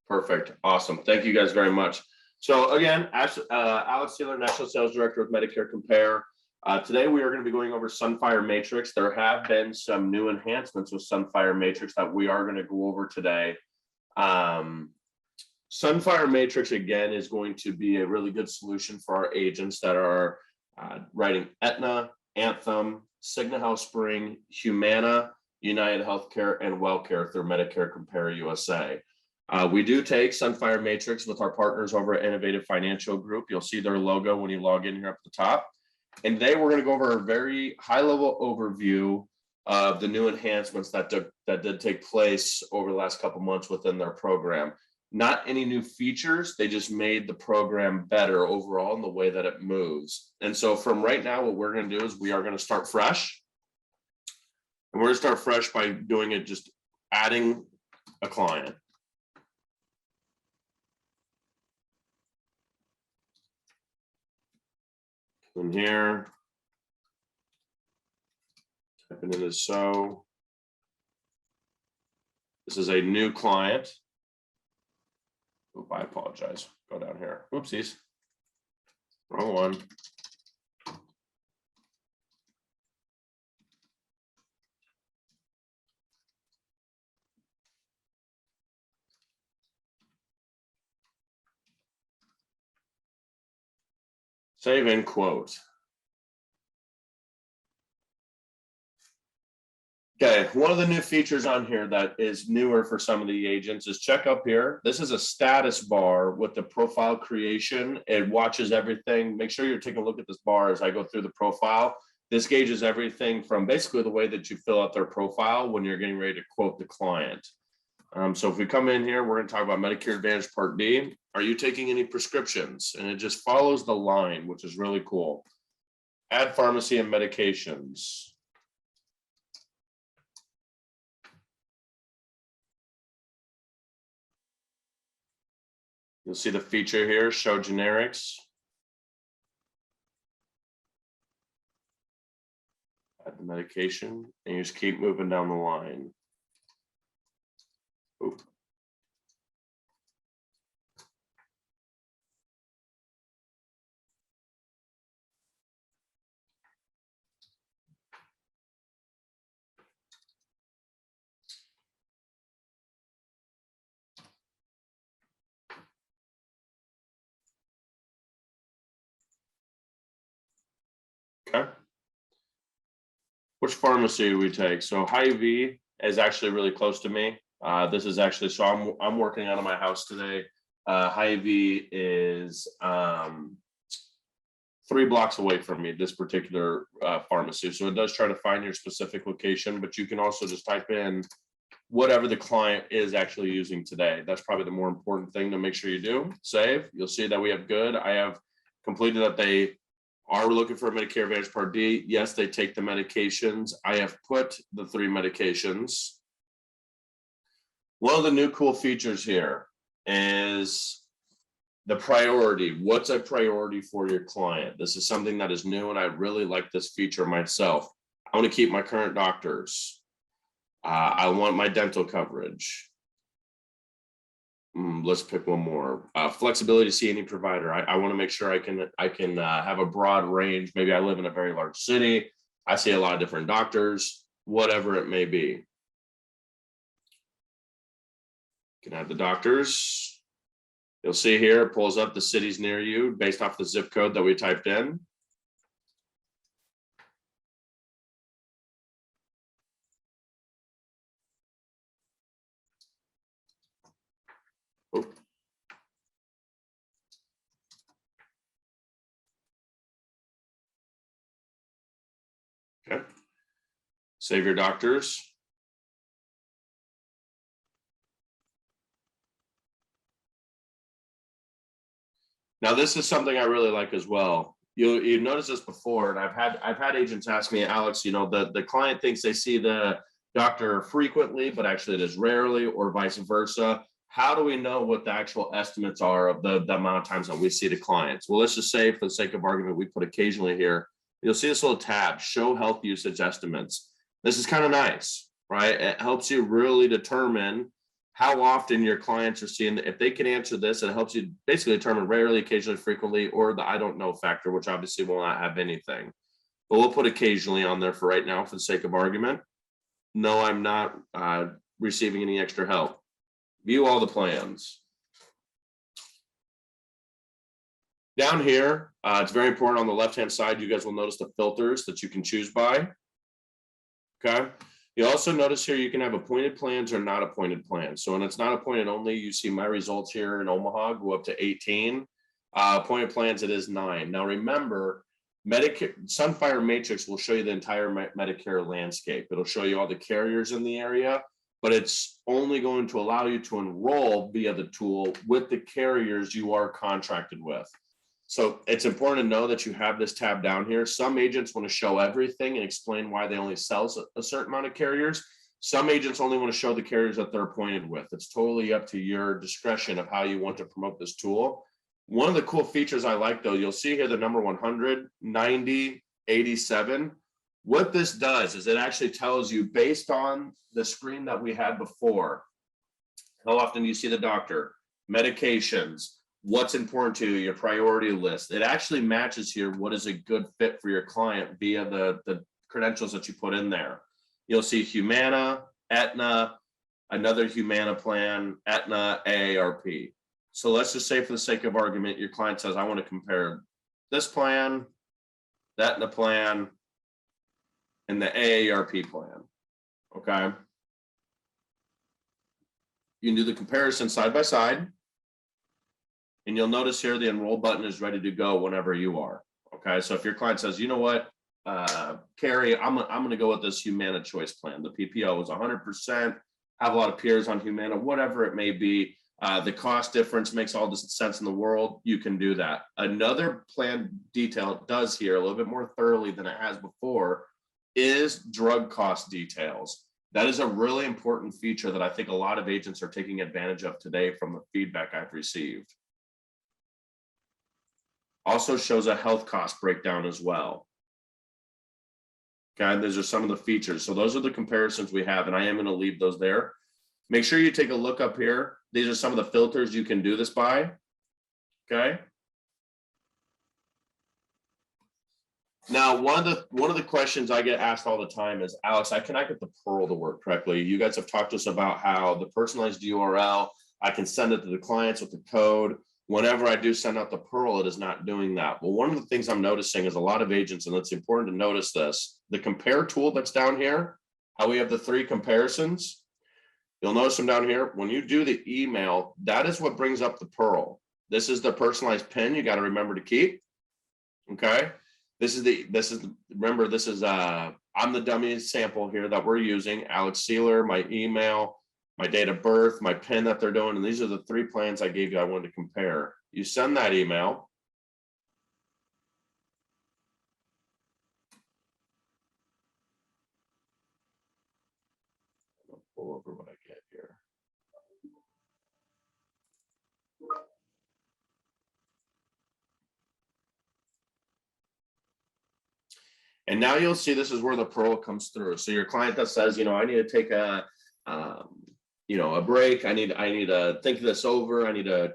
Perfect. Awesome. Thank you guys very much. So again, Alex Sieler, National Sales Director of Medicare Compare. Today we are going to be going over Sunfire Matrix. There have been some new enhancements with Sunfire Matrix that we are going to go over today. Sunfire Matrix, again, is going to be a really good solution for our agents that are writing Aetna, Anthem, Cigna Health Spring, Humana, United Healthcare, and WellCare through Medicare CompareUSA. We do take Sunfire Matrix with our partners over at Innovative Financial Group. You'll see their logo when you log in here up at the top. And today we're going to go over a very high-level overview of the new enhancements that did take place over the last couple months within their program. Not any new features, they just made the program better overall in the way that it moves. And so from right now, what we're going to do is we are going to start fresh. And we're going to start fresh by doing it, just adding a client. In here, typing in as so. This is a new client. Oop, I apologize. Go down here. Oopsies. Wrong one. Save and quote. Okay, one of the new features on here that is newer for some of the agents is check up here. This is a status bar with the profile creation. It watches everything. Make sure you're taking a look at this bar as I go through the profile. This gauges everything from basically the way that you fill out their profile when you're getting ready to quote the client. So if we come in here, we're going to talk about Medicare Advantage Part D. Are you taking any prescriptions? And it just follows the line, which is really cool. Add pharmacy and medications. You'll see the feature here, show generics. Add the medication, and you just keep moving down the line. Oop. Okay. Which pharmacy do we take? So Hy-Vee is actually really close to me. This is actually, so I'm working out of my house today. Hy-Vee is 3 blocks away from me, this particular pharmacy. So it does try to find your specific location, but you can also just type in whatever the client is actually using today. That's probably the more important thing to make sure you do. Save. You'll see that we have good. I have completed that they are looking for a Medicare Advantage Part D. Yes, they take the medications. I have put the 3 medications. One of the new cool features here is the priority. What's a priority for your client? This is something that is new, and I really like this feature myself. I want to keep my current doctors. I want my dental coverage. Let's pick one more. Flexibility to see any provider. I want to make sure I can have a broad range. Maybe I live in a very large city. I see a lot of different doctors, whatever it may be. You can add the doctors. You'll see here, it pulls up the cities near you based off the zip code that we typed in. Oop. Okay. Save your doctors. Now, this is something I really like as well. You've noticed this before, and I've had agents ask me, Alex, you know, the client thinks they see the doctor frequently, but actually it is rarely, or vice versa. How do we know what the actual estimates are of the amount of times that we see the clients? Well, let's just say, for the sake of argument, we put occasionally here. You'll see this little tab, show health usage estimates. This is kind of nice, right? It helps you really determine how often your clients are seeing. If they can answer this, it helps you basically determine rarely, occasionally, frequently, or the I don't know factor, which obviously will not have anything. But we'll put occasionally on there for right now for the sake of argument. No, I'm not receiving any extra help. View all the plans. Down here, it's very important on the left-hand side, you guys will notice the filters that you can choose by. Okay. You also notice here you can have appointed plans or not appointed plans. So when it's not appointed only, you see my results here in Omaha go up to 18. Appointed plans, it is 9. Now remember, Medicare Sunfire Matrix will show you the entire Medicare landscape. It'll show you all the carriers in the area, but it's only going to allow you to enroll via the tool with the carriers you are contracted with. So it's important to know that you have this tab down here. Some agents want to show everything and explain why they only sell a certain amount of carriers. Some agents only want to show the carriers that they're appointed with. It's totally up to your discretion of how you want to promote this tool. One of the cool features I like, though, you'll see here the number 100, 90, 87. What this does is it actually tells you, based on the screen that we had before, how often do you see the doctor, medications, what's important to you, your priority list. It actually matches here what is a good fit for your client via the credentials that you put in there. You'll see Humana, Aetna, another Humana plan, Aetna, AARP. So let's just say, for the sake of argument, your client says, I want to compare this plan, the Aetna plan, and the AARP plan. Okay. You can do the comparison side by side. And you'll notice here the enroll button is ready to go whenever you are. Okay, so if your client says, you know what, Carrie, I'm going to go with this Humana choice plan. The PPO is 100%, have a lot of peers on Humana, whatever it may be. The cost difference makes all the sense in the world. You can do that. Another plan detail it does here a little bit more thoroughly than it has before is drug cost details. That is a really important feature that I think a lot of agents are taking advantage of today from the feedback I've received. Also shows a health cost breakdown as well. Okay, those are some of the features. So those are the comparisons we have, and I am going to leave those there. Make sure you take a look up here. These are some of the filters you can do this by. Okay. Now, one of the questions I get asked all the time is, Alex, I cannot get the Pearl to work correctly. You guys have talked to us about how the personalized URL, I can send it to the clients with the code. Whenever I do send out the Pearl, it is not doing that. Well, one of the things I'm noticing is a lot of agents, and it's important to notice this, the compare tool that's down here, how we have the 3 comparisons, you'll notice them down here. When you do the email, that is what brings up the Pearl. This is the personalized pin you got to remember to keep. Okay. Remember, this is I'm the dummy sample here that we're using, Alex Sieler, my email, my date of birth, my PIN that they're doing, and these are the 3 plans I gave you I wanted to compare. You send that email. I'll pull over what I get here. And now you'll see this is where the Pearl comes through. So your client that says, I need to take a break. I need to think this over. I need to,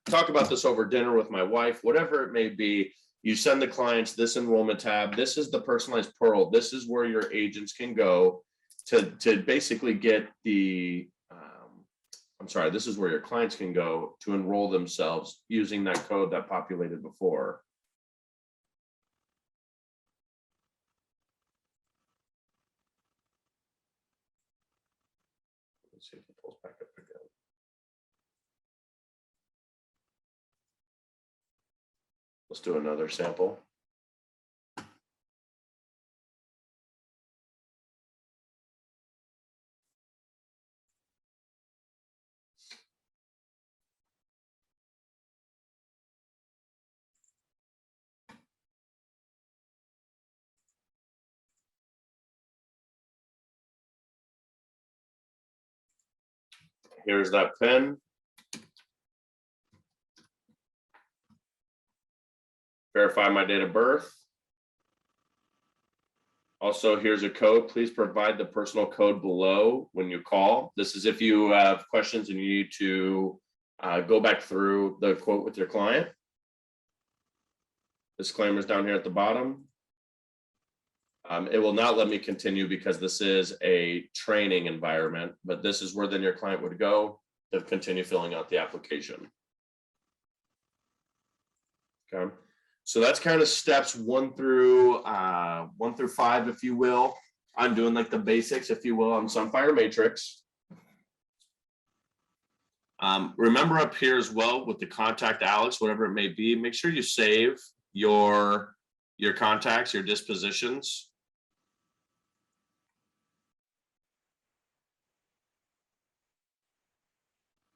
talk about this over dinner with my wife, whatever it may be. You send the clients this enrollment tab. This is the personalized Pearl. This is where your agents can go to basically get the, this is where your clients can go to enroll themselves using that code that populated before. Let's see if it pulls back up again. Let's do another sample. Here's that PIN. Verify my date of birth. Also, here's a code. Please provide the personal code below when you call. This is if you have questions and you need to go back through the quote with your client. Disclaimers down here at the bottom. It will not let me continue because this is a training environment, but this is where then your client would go to continue filling out the application. Okay. So that's kind of steps 1 through 5, if you will. I'm doing like the basics, if you will, on Sunfire Matrix. Remember up here as well with the contact Alex, whatever it may be, make sure you save your contacts, your dispositions.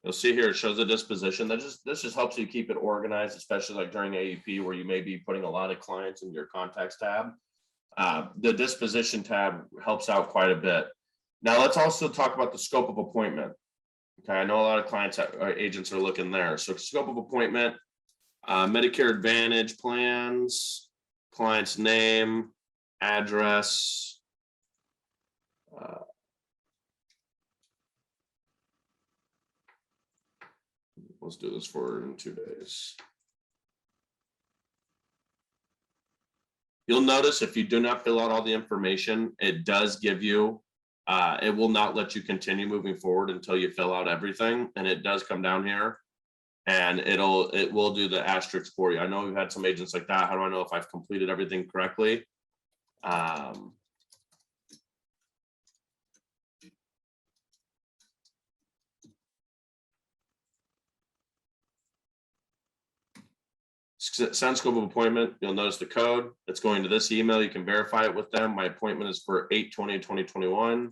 You'll see here, it shows the disposition. This just helps you keep it organized, especially like during AEP where you may be putting a lot of clients in your contacts tab. The disposition tab helps out quite a bit. Now let's also talk about the scope of appointment. Okay, I know a lot of clients, agents are looking there. So scope of appointment, Medicare Advantage plans, client's name, address, let's do this for in 2 days. You'll notice if you do not fill out all the information, it does give you, it will not let you continue moving forward until you fill out everything. And it does come down here and it will do the asterisk for you. I know we've had some agents like that. How do I know if I've completed everything correctly? Send scope of appointment. You'll notice the code. It's going to this email. You can verify it with them. My appointment is for 8/20/2021.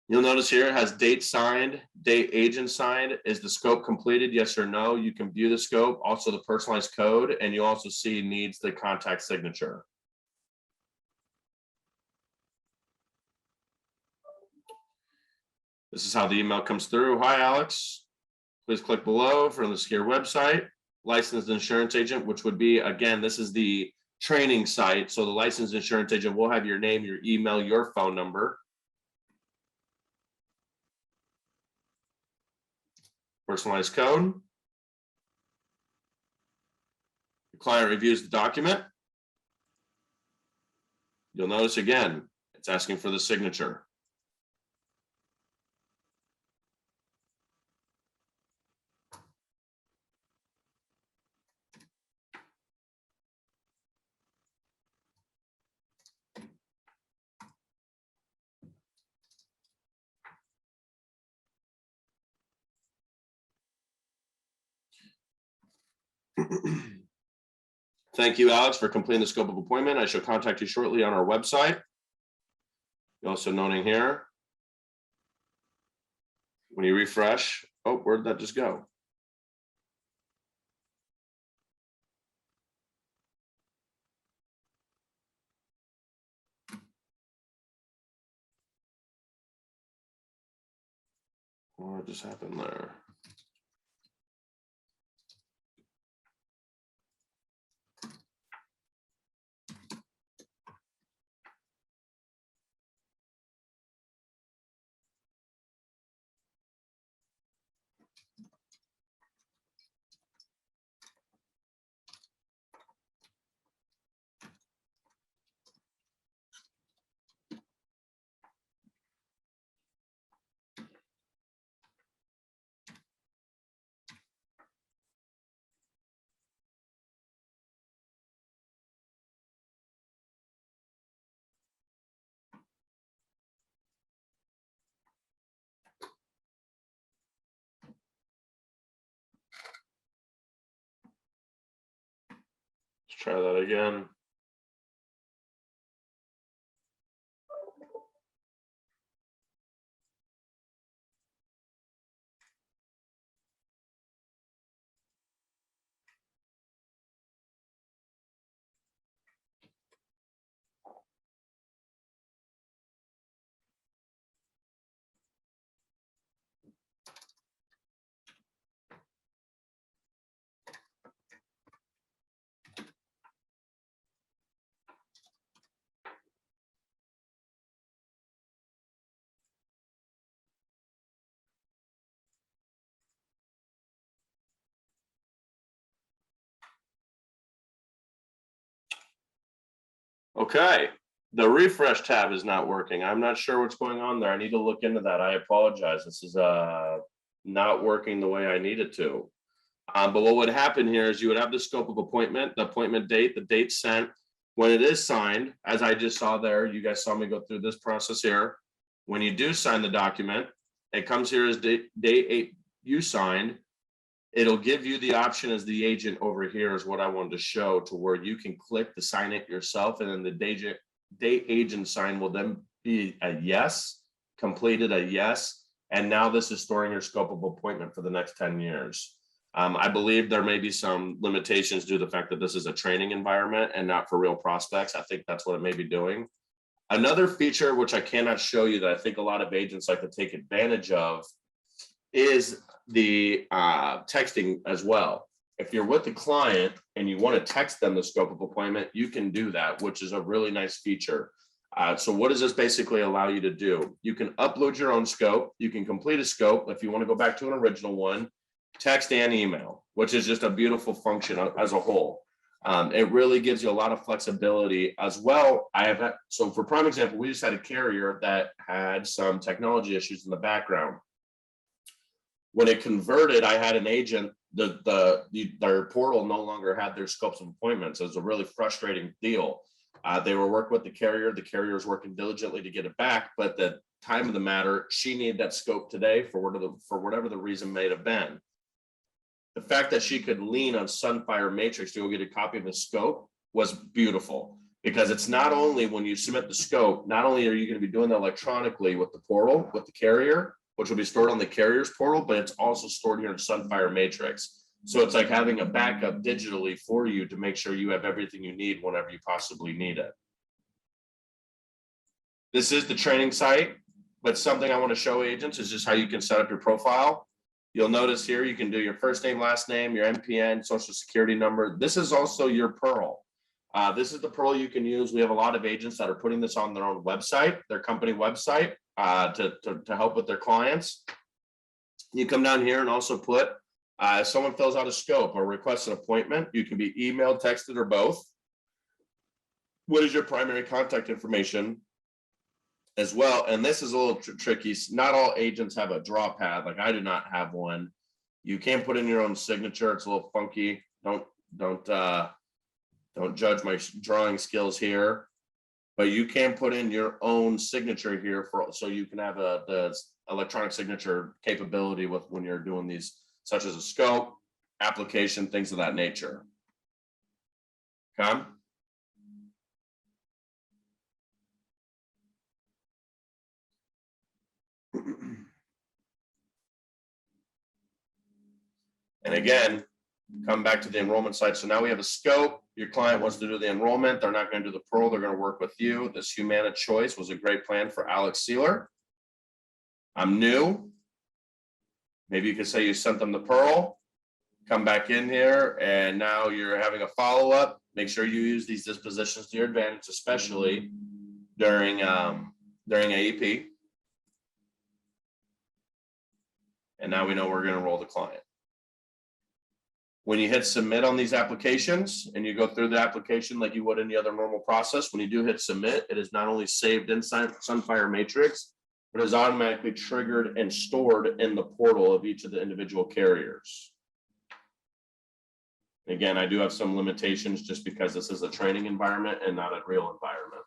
You'll notice here it has date signed, date agent signed. Is the scope completed? Yes or no? You can view the scope, also the personalized code, and you also see needs the contact signature. This is how the email comes through. Hi, Alex. Please click below from the Secure website. Licensed insurance agent, which would be, again, this is the training site. So the licensed insurance agent will have your name, your email, your phone number. Personalized code. The client reviews the document. You'll notice again, it's asking for the signature. Thank you, Alex, for completing the scope of appointment. I shall contact you shortly on our website. You're also noting here, when you refresh, oh, where'd that just go? What just happened there? Let's try that again. Okay, the refresh tab is not working. I'm not sure what's going on there. I need to look into that. I apologize. This is not working the way I need it to. But what would happen here is you would have the scope of appointment, the appointment date, the date sent. When it is signed, as I just saw there, you guys saw me go through this process here. When you do sign the document, it comes here as day 8 you signed. It'll give you the option as the agent over here is what I wanted to show, to where you can click to sign it yourself, and then the day agent sign will then be a yes, completed a yes, and now this is storing your scope of appointment for the next 10 years. I believe there may be some limitations due to the fact that this is a training environment and not for real prospects. I think that's what it may be doing. Another feature, which I cannot show you, that I think a lot of agents like to take advantage of, is the texting as well. If you're with the client and you want to text them the scope of appointment, you can do that, which is a really nice feature. So what does this basically allow you to do? You can upload your own scope. You can complete a scope. If you want to go back to an original one, text and email, which is just a beautiful function as a whole. It really gives you a lot of flexibility as well. So for prime example, we just had a carrier that had some technology issues in the background. When it converted, I had an agent, their portal no longer had their scopes of appointments. It was a really frustrating deal. They were working with the carrier was working diligently to get it back, but the time of the matter, she needed that scope today for whatever the reason may have been. The fact that she could lean on Sunfire Matrix to go get a copy of the scope was beautiful, because it's not only when you submit the scope, not only are you going to be doing that electronically with the portal, with the carrier, which will be stored on the carrier's portal, but it's also stored here in Sunfire Matrix. So it's like having a backup digitally for you to make sure you have everything you need whenever you possibly need it. This is the training site, but something I want to show agents is just how you can set up your profile. You'll notice here you can do your first name, last name, your NPN, social security number. This is also your Pearl. This is the Pearl you can use. We have a lot of agents that are putting this on their own website, their company website, to help with their clients. You come down here and also put, if someone fills out a scope or requests an appointment, you can be emailed, texted, or both. What is your primary contact information as well? And this is a little tricky. Not all agents have a draw pad. Like I do not have one. You can put in your own signature. It's a little funky. Don't judge my drawing skills here, but you can put in your own signature here so you can have the electronic signature capability with when you're doing these, such as a scope, application, things of that nature. Okay. And again, come back to the enrollment site. So now we have a scope. Your client wants to do the enrollment. They're not going to do the Pearl. They're going to work with you. This Humana choice was a great plan for Alex Sieler. I'm new. Maybe you could say you sent them the Pearl. Come back in here, and now you're having a follow-up. Make sure you use these dispositions to your advantage, especially during AEP. And now we know we're going to enroll the client. When you hit submit on these applications and you go through the application like you would any other normal process, when you do hit submit, it is not only saved inside Sunfire Matrix, but is automatically triggered and stored in the portal of each of the individual carriers. Again, I do have some limitations just because this is a training environment and not a real environment.